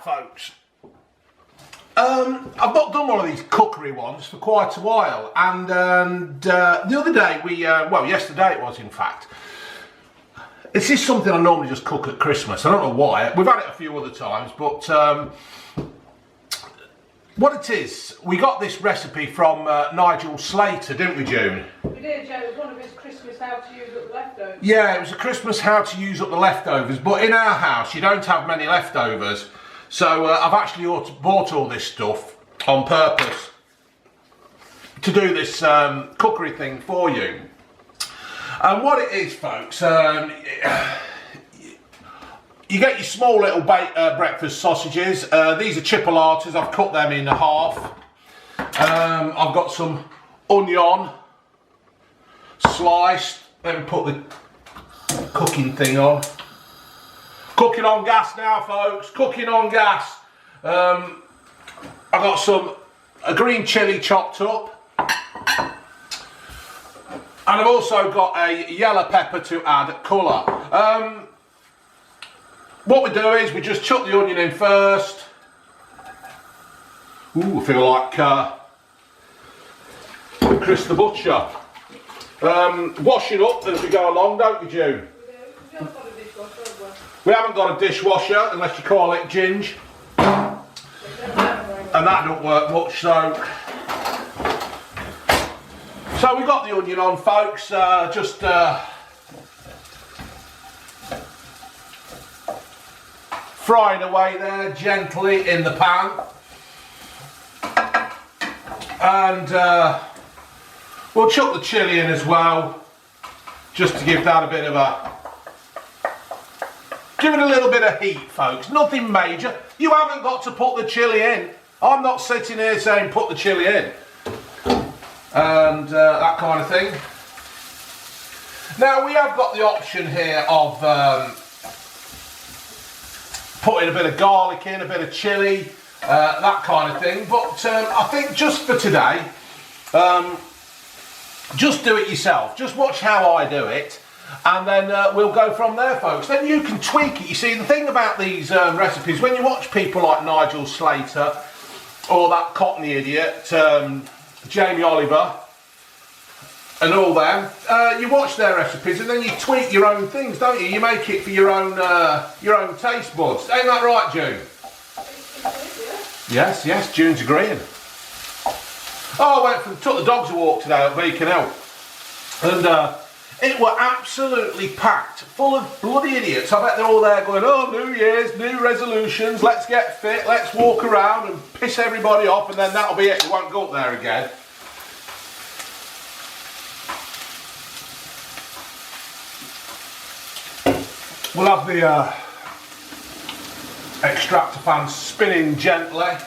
Right, folks. I've not done one of these cookery ones for quite a while, and the other day well, yesterday it was, in fact. This is something I normally just cook at Christmas. I don't know why. We've had it a few other times, but what it is, we got this recipe from Nigel Slater, didn't we, June? We did, yeah. It was one of his Christmas how to use up the leftovers. Yeah, it was a Christmas how to use up the leftovers, but in our house you don't have many leftovers. So I've actually bought all this stuff on purpose to do this cookery thing for you. And what it is, folks, you get your small little breakfast sausages. These are chipolatas. I've cut them in half. I've got some onion sliced. Let me put the cooking thing on. Cooking on gas now, folks. Cooking on gas. I've got a green chilli chopped up. And I've also got a yellow pepper to add colour. What we do is we just chuck the onion in first. Ooh, I feel like Chris the Butcher. Wash it up as we go along, don't we, June? We haven't got a dishwasher, unless you call it Ginge. And that don't work much, so we got the onion on, folks. Just frying away there gently in the pan. And we'll chuck the chilli in as well, just to give that a bit of give it a little bit of heat, folks. Nothing major. You haven't got to put the chilli in. I'm not sitting here saying put the chilli in. And that kind of thing. Now we have got the option here of putting a bit of garlic in, a bit of chilli, that kind of thing. But I think just for today, just do it yourself. Just watch how I do it, and then we'll go from there, folks. Then you can tweak it. You see, the thing about these recipes, when you watch people like Nigel Slater or that Cockney idiot, Jamie Oliver, and all them, you watch their recipes and then you tweak your own things, don't you? You make it for your own taste buds. Ain't that right, June? Yes, June's agreeing. Oh, I took the dogs a walk today at Beacon Hill, and it were absolutely packed, full of bloody idiots. I bet they're all there going, oh, New Year's, new resolutions, let's get fit, let's walk around and piss everybody off, and then that'll be it, we won't go up there again. We'll have the extractor fan spinning gently.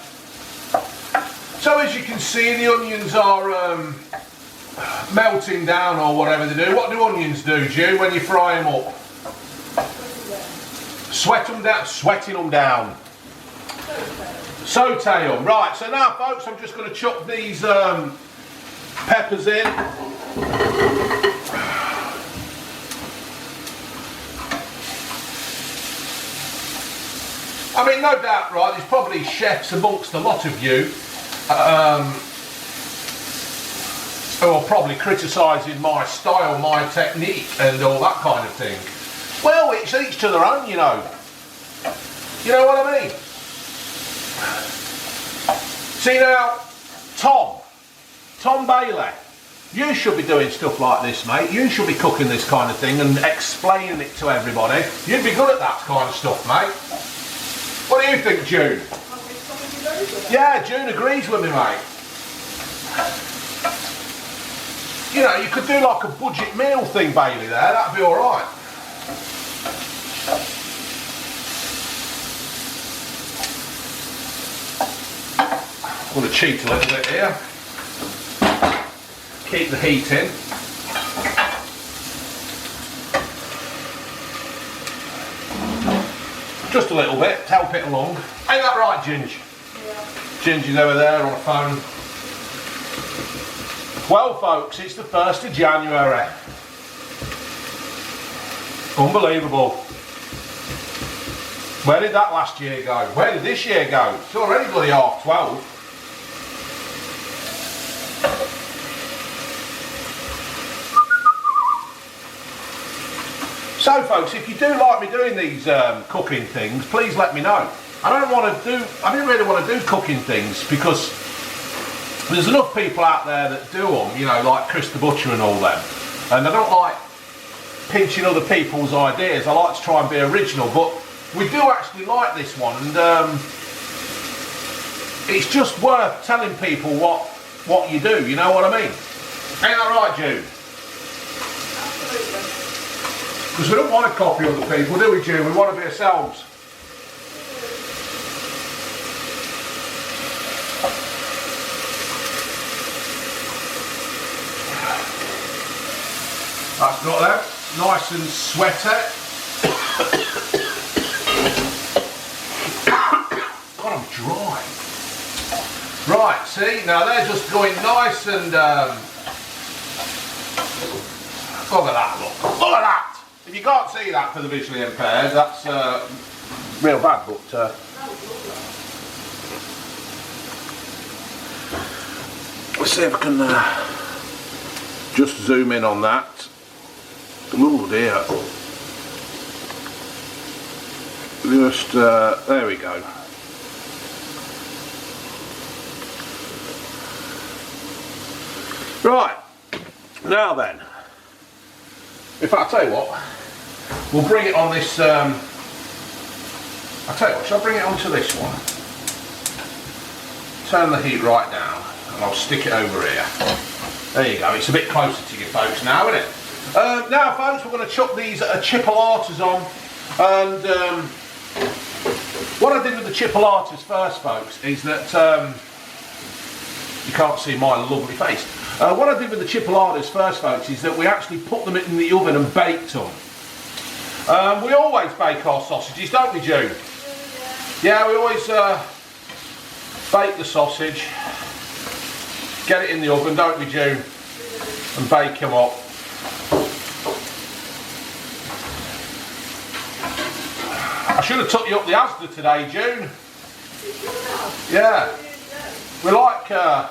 So as you can see, the onions are melting down, or whatever they do. What do onions do, Ju, when you fry them up? Sweat them down. Sweating them down. Saute them. Right, so now, folks, I'm just going to chuck these peppers in. I mean, no doubt, right, there's probably chefs amongst a lot of you who are probably criticising my style, my technique, and all that kind of thing. Well, it's each to their own, you know. You know what I mean? See now, Tom Bailey, you should be doing stuff like this, mate. You should be cooking this kind of thing and explaining it to everybody. You'd be good at that kind of stuff, mate. What do you think, June? Yeah, June agrees with me, mate. You know, you could do like a budget meal thing, Bailey, there. That'd be alright. I'm going to cheat a little bit here. Keep the heat in. Just a little bit, to help it along. Ain't that right, Ginge? Yeah. Ginger's over there on a phone. Well, folks, it's the 1st of January. Unbelievable. Where did that last year go? Where did this year go? It's already bloody 12:30. So folks, if you do like me doing these cooking things, please let me know. I didn't really want to do cooking things because there's enough people out there that do them, you know, like Chris the Butcher and all them. And I don't like pinching other people's ideas. I like to try and be original, but we do actually like this one, and it's just worth telling people what you do, you know what I mean? Ain't that right, June? Absolutely. Because we don't want to copy other people, do we, June? We want to be ourselves. That's got them, nice and sweaty. God, I'm dry. Right, see, now they're just going nice and look at that, look at that. If you can't see that for the visually impaired, that's real bad, but let's see if I can just zoom in on that. Oh dear. Just, there we go. Right, now then, I'll tell you what, we'll bring it on this, I'll tell you what, shall I bring it onto this one? Turn the heat right down, and I'll stick it over here. There you go, it's a bit closer to you folks now, isn't it? Now folks, we're going to chuck these chipolatas on, and what I did with the chipolatas first, folks, is that, you can't see my lovely face. What I did with the chipolatas first, folks, is that we actually put them in the oven and baked them. We always bake our sausages, don't we, June? Yeah, we always bake the sausage, get it in the oven, don't we, June? And bake them up. I should have took you up the Asda today, June. Yeah. We like going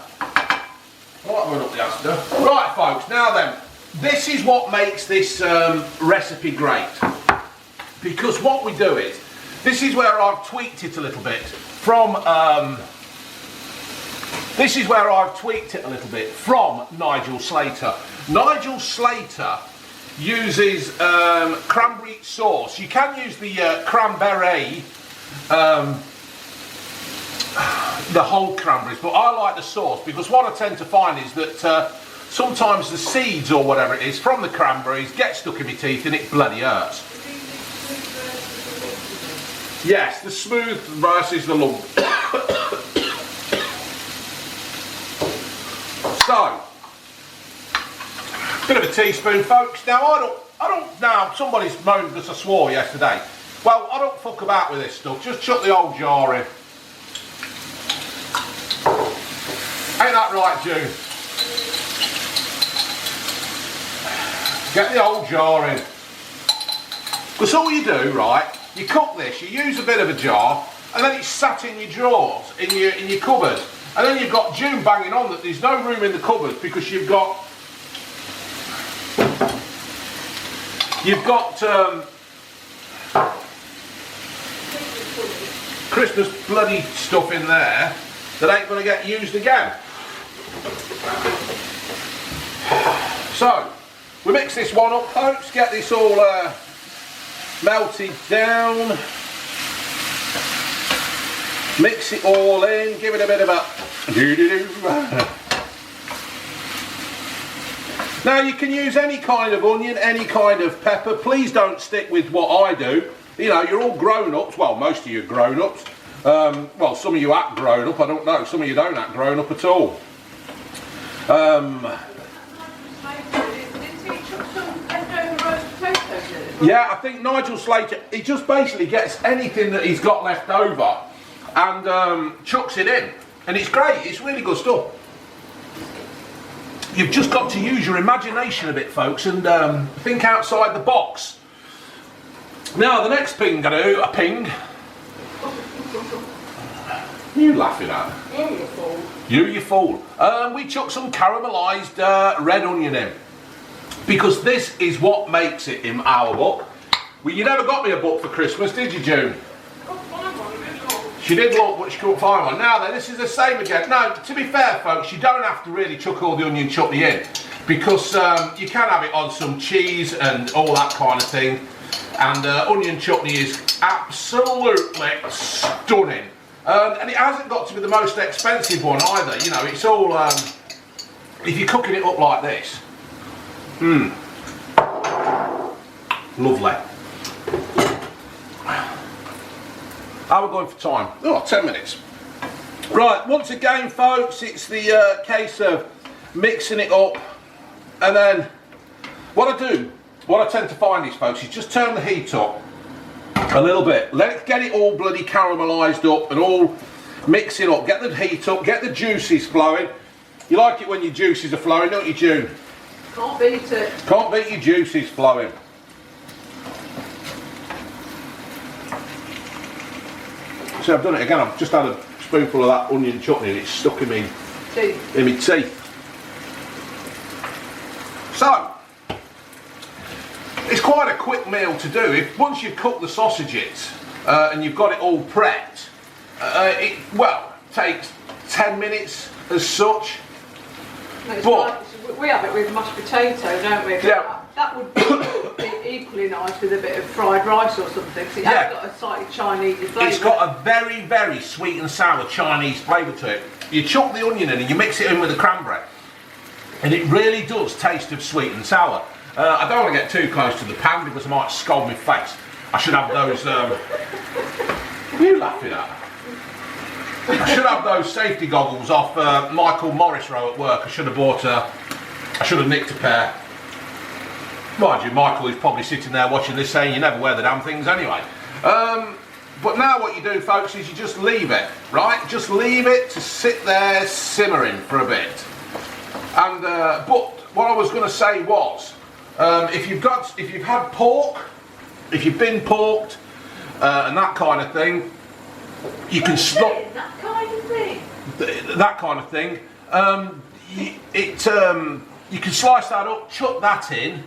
up the Asda. Right, folks, now then, this is what makes this recipe great. Because what we do is, this is where I've tweaked it a little bit from, Nigel Slater. Nigel Slater uses cranberry sauce. You can use the cranberry, the whole cranberries, but I like the sauce because what I tend to find is that sometimes the seeds or whatever it is from the cranberries get stuck in my teeth and it bloody hurts. Yes, the smooth versus the lump. So, bit of a teaspoon, folks. Now I don't. Now somebody's moaned that I swore yesterday. Well, I don't fuck about with this stuff. Just chuck the old jar in. Ain't that right, June? Get the old jar in. Because all you do, right, you cook this, you use a bit of a jar, and then it's sat in your drawers, in your cupboard. And then you've got June banging on that there's no room in the cupboard because you've got Christmas bloody stuff in there that ain't going to get used again. So, we mix this one up, folks, get this all melted down, mix it all in, give it a bit of a doo-doo-doo. Now you can use any kind of onion, any kind of pepper. Please don't stick with what I do. You know, you're all grown-ups, well, most of you are grown-ups. Well, some of you act grown up, I don't know, some of you don't act grown up at all. Yeah, I think Nigel Slater, he just basically gets anything that he's got left over and chucks it in. And it's great, it's really good stuff. You've just got to use your imagination a bit, folks, and think outside the box. Now, the next thing I do, you laughing at? Oh, you fool. You fool. We chuck some caramelised red onion in. Because this is what makes it in our book. Well, you never got me a book for Christmas, did you, June? She did look, but she couldn't find one. Now then, this is the same again. No, to be fair, folks, you don't have to really chuck all the onion chutney in. Because you can have it on some cheese and all that kind of thing. And onion chutney is absolutely stunning. And it hasn't got to be the most expensive one either. You know, it's all, if you're cooking it up like this. Lovely. How are we going for time? Oh, 10 minutes. Right, once again, folks, it's the case of mixing it up. And then, what I tend to find is, folks, is just turn the heat up a little bit. Get it all bloody caramelised up and all mix it up. Get the heat up, get the juices flowing. You like it when your juices are flowing, don't you, June? Can't beat it. Can't beat your juices flowing. So I've done it again. I've just had a spoonful of that onion chutney and it's stuck in me teeth. So it's quite a quick meal to do. If once you've cooked the sausages and you've got it all prepped, it takes 10 minutes as such. No, but we have it with mashed potato, don't we? Yeah. That would be equally nice with a bit of fried rice or something. Cause it has got a slightly Chinese flavour. It's got a very, very sweet and sour Chinese flavour to it. You chuck the onion in and you mix it in with the cranberry, and it really does taste of sweet and sour. I don't want to get too close to the pan because I might scald my face. I should have those. What are you laughing at? I should have those safety goggles off Michael Morris row at work. I should have nicked a pair. Mind you, Michael is probably sitting there watching this saying you never wear the damn things anyway. But now what you do, folks, is you just leave it, right? Just leave it to sit there simmering for a bit. And but what I was going to say was, if you've had pork, if you've been porked, and that kind of thing, you can stop. That kind of thing. That kind of thing. You can slice that up, chuck that in.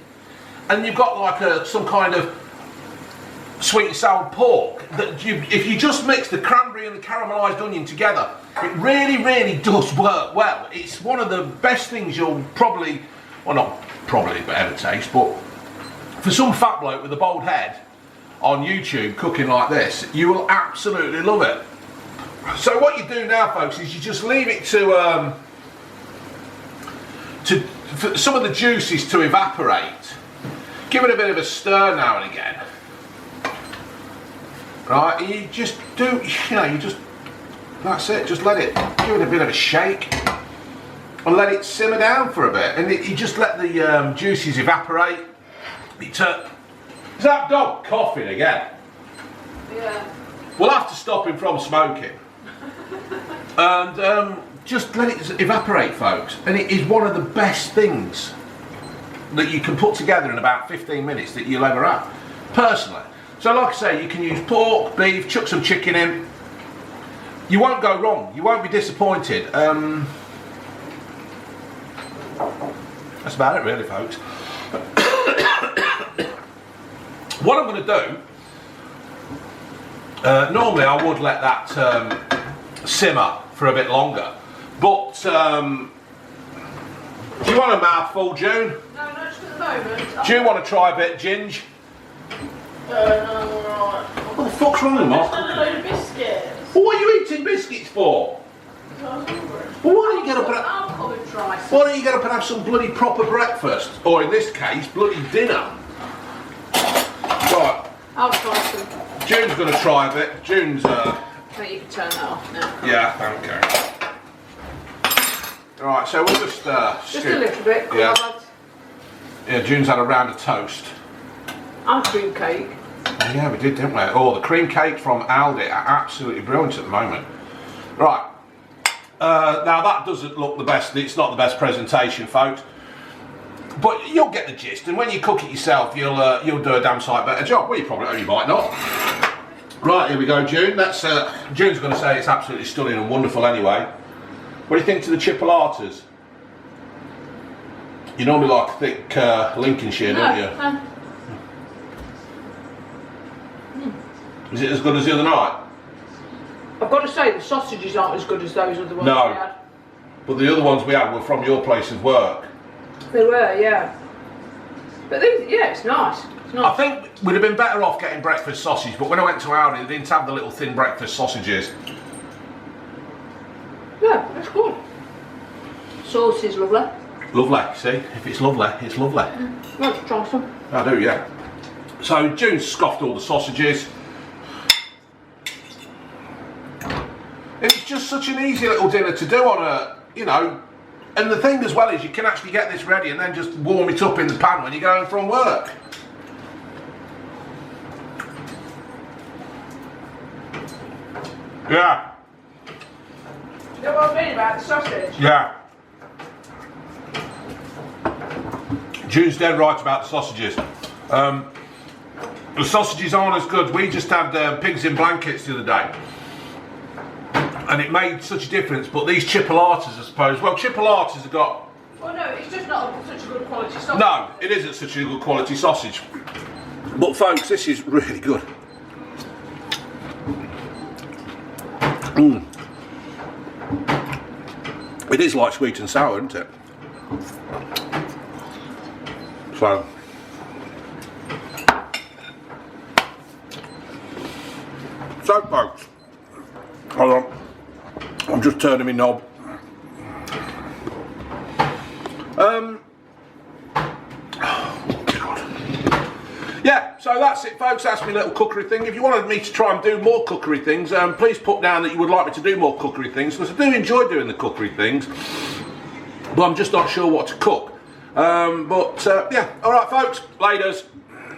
And you've got like some kind of sweet and sour pork that if you just mix the cranberry and the caramelised onion together, it really, really does work well. It's one of the best things you'll probably, well, not probably, but ever taste. But for some fat bloke with a bald head on YouTube cooking like this, you will absolutely love it. So what you do now, folks, is you just leave it for some of the juices to evaporate. Give it a bit of a stir now and again. Right, you just do, that's it, just let it, give it a bit of a shake and let it simmer down for a bit. And you just let the juices evaporate. Is that dog coughing again? Yeah. We'll have to stop him from smoking. And just let it evaporate, folks. And it is one of the best things that you can put together in about 15 minutes that you'll ever have, personally. So like I say, you can use pork, beef, chuck some chicken in. You won't go wrong, you won't be disappointed. That's about it really, folks. What I'm going to do, normally I would let that simmer for a bit longer, but do you want a mouthful, June? No, not just at the moment. Do you want to try a bit, Ginge? No, alright. What the fuck's wrong with Mark? Just a load of biscuits. Well, what are you eating biscuits for? I was hungry. Well, why don't you get up and I'll come and try some. why don't you get up and have some bloody proper breakfast? Or in this case, bloody dinner. Right. I'll try some. June's going to try a bit. June's I think you can turn that off now. yeah, thank you. Alright, so we'll just Just a little bit. Yeah. I've had Yeah, June's had a round of toast. and cream cake. Oh, yeah, we did, didn't we? Oh, the cream cakes from Aldi are absolutely brilliant at the moment. Right. Now that doesn't look the best. It's not the best presentation, folks. But you'll get the gist. And when you cook it yourself, you'll do a damn sight better job. Well, you probably, or you might not. Right, here we go, June. That's June's going to say it's absolutely stunning and wonderful anyway. What do you think to the chipolatas? You normally like thick Lincolnshire, don't you? Is it as good as the other night? I've got to say the sausages aren't as good as those other ones No. we had. But the other ones we had were from your place of work. They were, yeah. But these, yeah, it's nice. It's nice. I think we'd have been better off getting breakfast sausage, but when I went to Aldi, they didn't have the little thin breakfast sausages. Yeah, that's good. Sauce is lovely. Lovely, see? If it's lovely, it's lovely. Let's try some. I do, yeah. So June scoffed all the sausages. It's just such an easy little dinner to do on a, you know, and the thing as well is you can actually get this ready and then just warm it up in the pan when you go home from work. Yeah. You know what I mean about the sausage? Yeah. June's dead right about the sausages. The sausages aren't as good. We just had pigs in blankets the other day. And it made such a difference, but these chipolatas, I suppose, well, chipolatas have got... Well, no, it's just not such a good quality sausage. No, it isn't such a good quality sausage. But folks, this is really good. It is like sweet and sour, isn't it? So folks, hold on. I'm just turning my knob. Yeah, so that's it folks, that's my little cookery thing. If you wanted me to try and do more cookery things, please put down that you would like me to do more cookery things, because I do enjoy doing the cookery things, but I'm just not sure what to cook. Yeah, alright folks, laters.